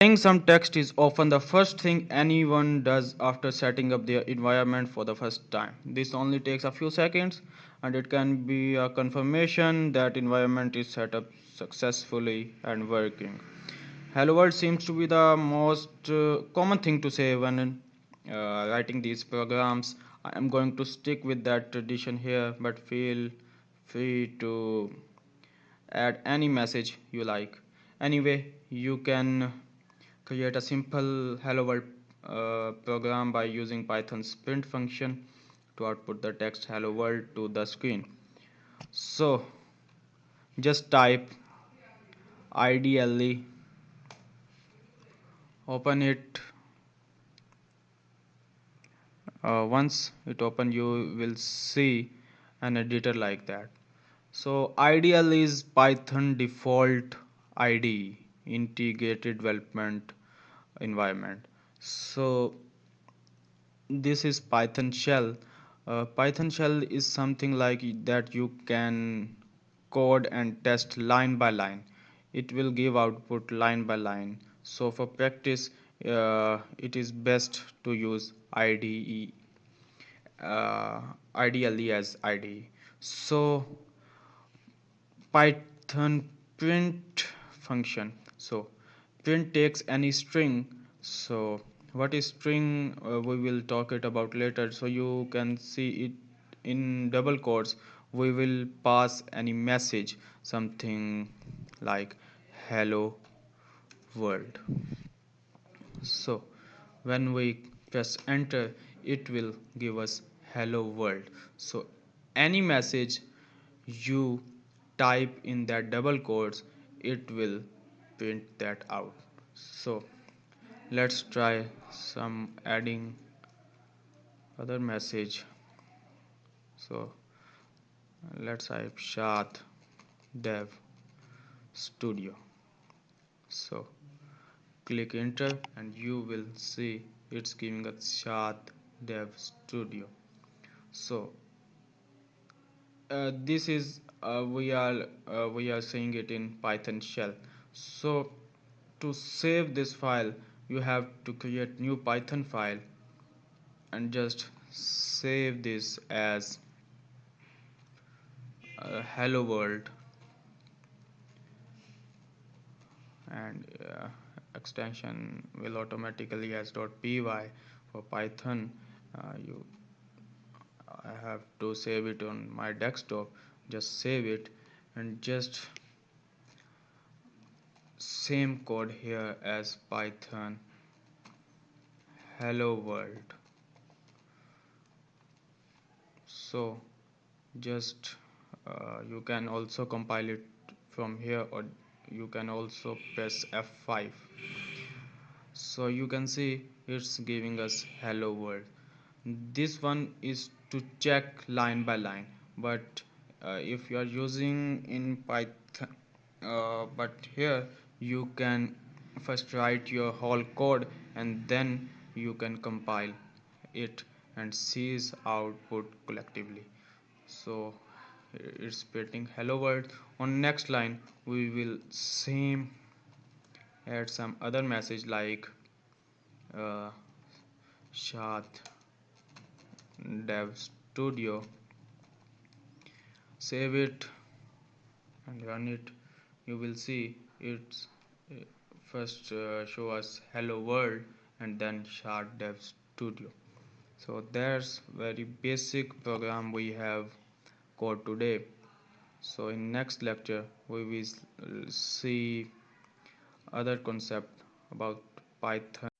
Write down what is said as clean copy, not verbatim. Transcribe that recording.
Adding some text is often the first thing anyone does after setting up their environment for the first time. This only takes a few seconds and it can be a confirmation that environment is set up successfully and working. Hello world seems to be the most common thing to say when writing these programs. I am going to stick with that tradition here, but feel free to add any message you like. Anyway, you can create a simple hello world program by using Python's print function to output the text hello world to the screen. So just type ideally, open it. Once it open, you will see an editor like that. So ideal is Python default IDE, integrated development environment. So this is Python shell. Python shell is something like that you can code and test line by line. It will give output line by line. So for practice, it is best to use IDE, uh, ideally as IDE. So Python print function. So print takes any string. So what is string? We will talk it about later. So you can see it in double quotes. We will pass any message, something like hello world. So when we press enter, it will give us hello world. So any message you type in that double quotes, it will print that out. So let's try some adding other message. So let's type Shad Dev Studio. So click enter and you will see it's giving us Shad Dev Studio. So this is we are saying it in Python shell. So to save this file, you have to create new Python file and just save this as hello world, and extension will automatically as .py for Python. You I have to save it on my desktop. Just save it and just same code here as Python hello world. So just you can also compile it from here, or you can also press F5. So you can see it's giving us hello world. This one is to check line by line, but if you are using in Python, but here you can first write your whole code and then you can compile it and sees output collectively. So it's printing hello world. On next line we will same add some other message like uh, Shad Dev Studio. Save it and run it. You will see it's first show us hello world and then Shard Dev Studio. So that's very basic program we have code today. So in next lecture we will see other concept about Python.